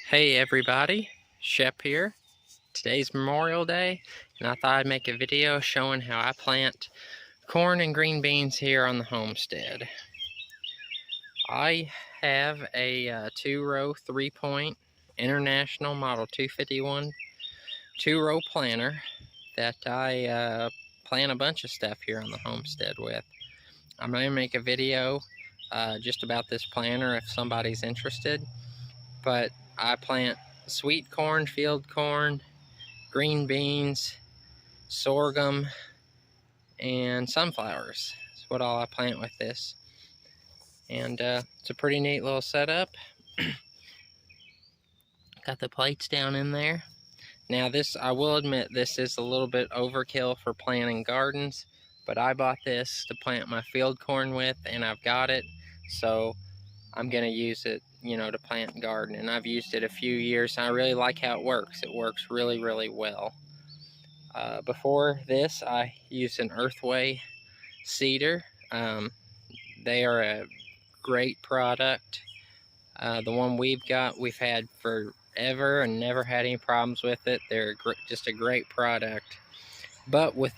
Hey everybody, Shep here. Today's Memorial Day, and I thought I'd make a video showing how I plant corn and green beans here on the homestead. I have a 2-row, 3-point International Model 251 2-row planter that I plant a bunch of stuff here on the homestead with. I'm going to make a video just about this planter if somebody's interested, but I plant sweet corn, field corn, green beans, sorghum, and sunflowers. That's what all I plant with this. And it's a pretty neat little setup. Got the plates down in there. Now this, I will admit, this is a little bit overkill for planting gardens, but I bought this to plant my field corn with, and I've got it, so I'm gonna use it, to plant garden. And I've used it a few years, and I really like how it works. It works really, really well. Before this, I used an Earthway seeder. They are a great product. The one we've got, we've had forever and never had any problems with it. They're just a great product. But with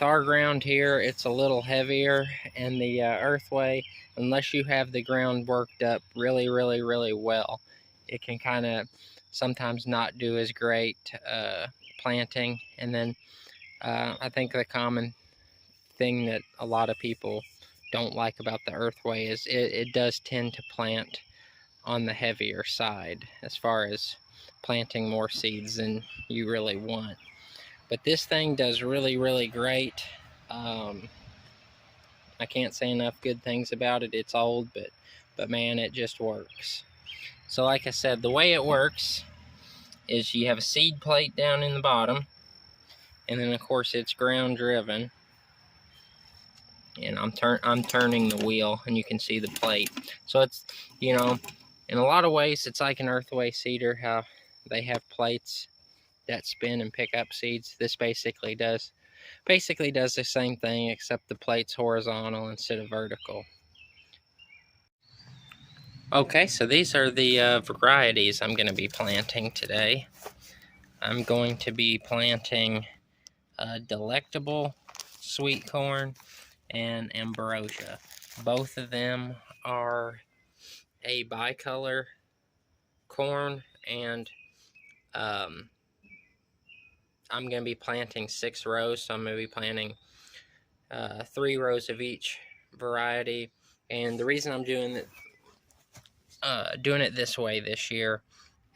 our ground here, it's a little heavier, and the Earthway, unless you have the ground worked up really, really, really well, it can kind of sometimes not do as great planting. And then I think the common thing that a lot of people don't like about the Earthway is it does tend to plant on the heavier side as far as planting more seeds than you really want. But this thing does really, really great. I can't say enough good things about it. It's old, but man, it just works. So like I said, the way it works is you have a seed plate down in the bottom, and then of course it's ground driven. And I'm turning the wheel, and you can see the plate. So it's, in a lot of ways it's like an Earthway seeder, how they have plates that spin and pick up seeds. This basically does the same thing, except the plate's horizontal instead of vertical. Okay, so these are the varieties I'm going to be planting today. I'm going to be planting Delectable sweet corn and Ambrosia. Both of them are a bicolor corn, and I'm going to be planting 6 rows, so I'm going to be planting 3 rows of each variety. And the reason I'm doing it this way this year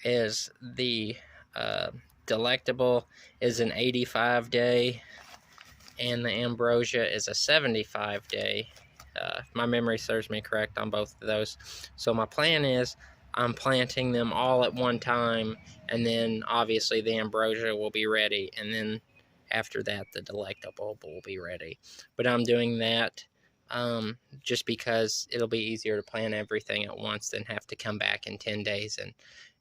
is the Delectable is an 85-day, and the Ambrosia is a 75-day. If my memory serves me correct on both of those. So my plan is I'm planting them all at one time, and then obviously the Ambrosia will be ready, and then after that the Delectable will be ready. But I'm doing that just because it'll be easier to plant everything at once than have to come back in 10 days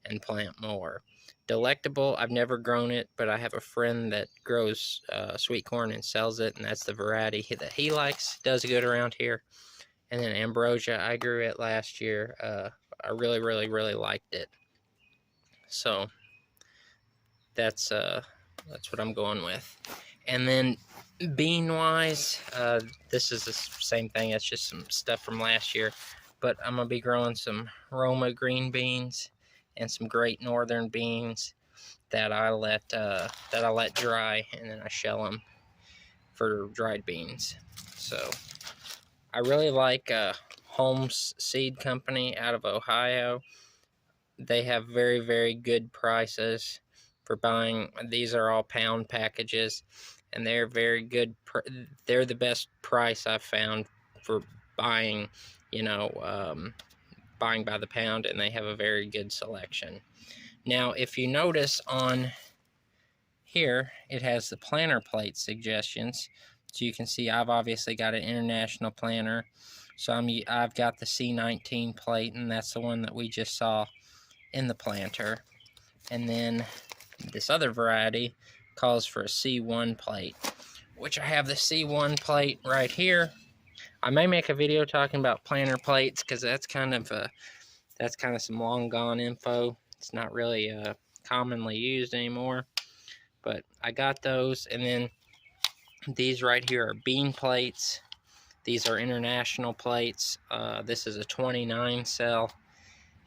and plant more. Delectable, I've never grown it, but I have a friend that grows sweet corn and sells it, and that's the variety that he likes. Does good around here. And then Ambrosia, I grew it last year. I really, really, really liked it. So that's what I'm going with. And then bean-wise, this is the same thing. It's just some stuff from last year, but I'm gonna be growing some Roma green beans and some Great Northern beans that I let dry, and then I shell them for dried beans. So I really like Homestead company out of Ohio. They have very, very good prices for buying. These are all pound packages, and they're very good. They're the best price I've found for buying, buying by the pound, and they have a very good selection. Now, if you notice on here, it has the planter plate suggestions. So you can see I've obviously got an International planter. So I've got the C19 plate, and that's the one that we just saw in the planter. And then this other variety calls for a C1 plate, which I have the C1 plate right here. I may make a video talking about planter plates, because that's kind of some long gone info. It's not really commonly used anymore, but I got those. And then these right here are bean plates. These are international plates. This is a 29 cell,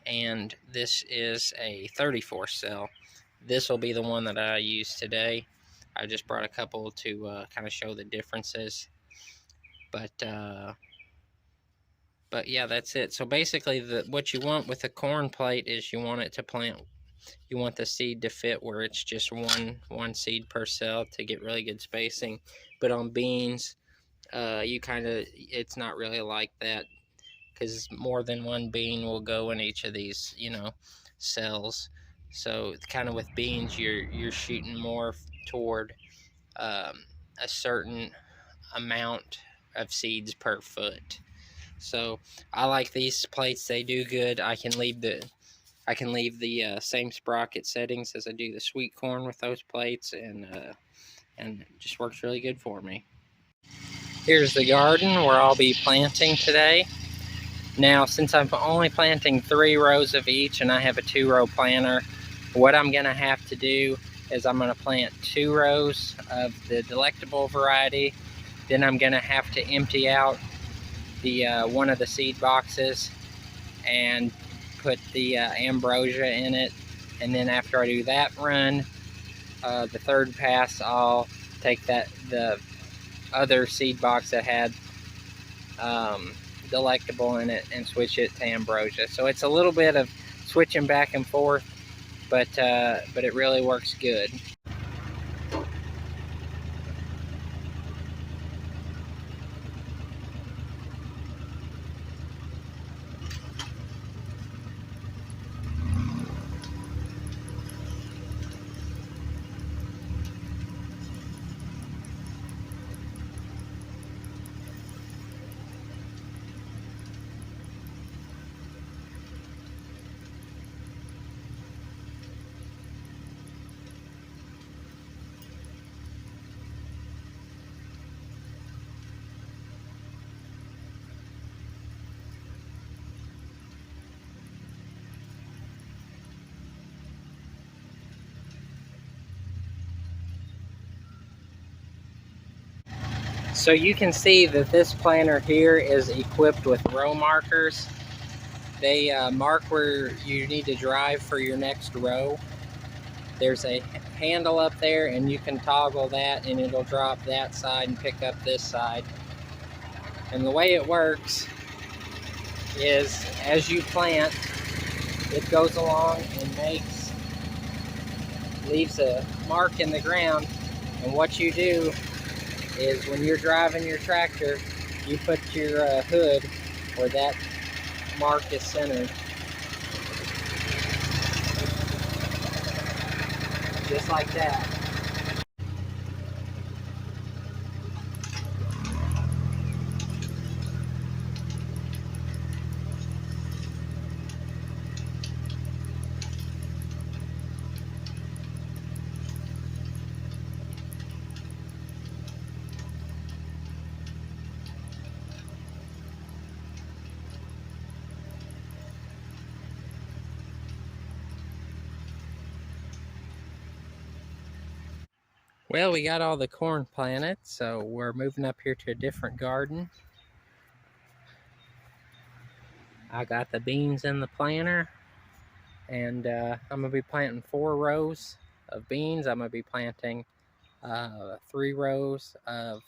and this is a 34 cell. This will be the one that I use today. I just brought a couple to kind of show the differences. But yeah, that's it. So basically, what you want with a corn plate is you want it to plant. You want the seed to fit where it's just one seed per cell to get really good spacing. But on beans, it's not really like that, because more than one bean will go in each of these, cells. So kind of with beans, you're shooting more toward a certain amount of seeds per foot. So I like these plates. They do good. I can leave the same sprocket settings as I do the sweet corn with those plates, and it just works really good for me. Here's the garden where I'll be planting today. Now, since I'm only planting 3 rows of each and I have a 2-row planter, what I'm going to have to do is I'm going to plant 2 rows of the delectable variety. Then I'm going to have to empty out the one of the seed boxes and put the ambrosia in it. And then after I do that run, the third pass, I'll take the other seed box that had delectable in it and switch it to ambrosia. So it's a little bit of switching back and forth, but it really works good. So you can see that this planter here is equipped with row markers. They mark where you need to drive for your next row. There's a handle up there, and you can toggle that and it'll drop that side and pick up this side. And the way it works is as you plant, it goes along and leaves a mark in the ground. And what you do is when you're driving your tractor, you put your hood where that mark is centered. Just like that. Well, we got all the corn planted, so we're moving up here to a different garden. I got the beans in the planter, and I'm going to be planting 4 rows of beans. I'm going to be planting 3 rows of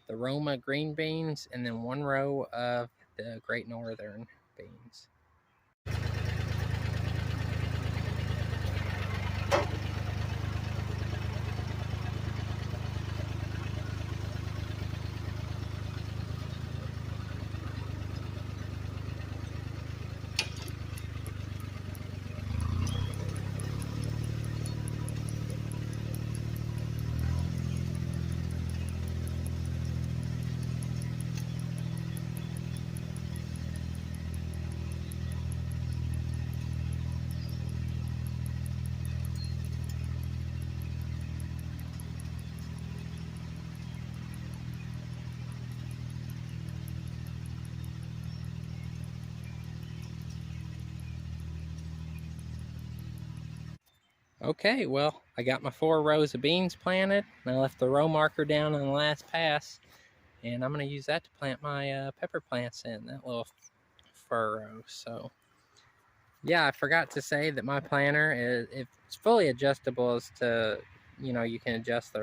the Roma green beans, and then 1 row of the Great Northern beans. Okay, well, I got my 4 rows of beans planted, and I left the row marker down on the last pass, and I'm going to use that to plant my pepper plants in, that little furrow. So, yeah, I forgot to say that my planter it's fully adjustable as to, you can adjust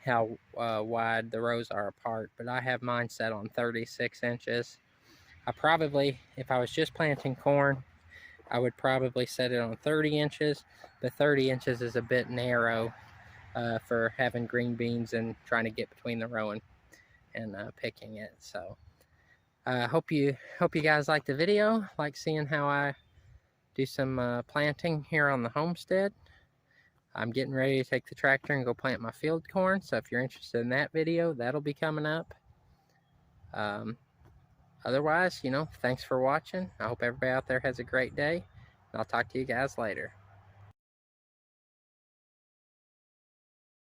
how wide the rows are apart, but I have mine set on 36 inches. I probably, if I was just planting corn, I would probably set it on 30 inches, but 30 inches is a bit narrow for having green beans and trying to get between the row and picking it. So hope you guys like the video, like seeing how I do some planting here on the homestead. I'm getting ready to take the tractor and go plant my field corn, so if you're interested in that video, that'll be coming up. Otherwise, thanks for watching. I hope everybody out there has a great day, and I'll talk to you guys later.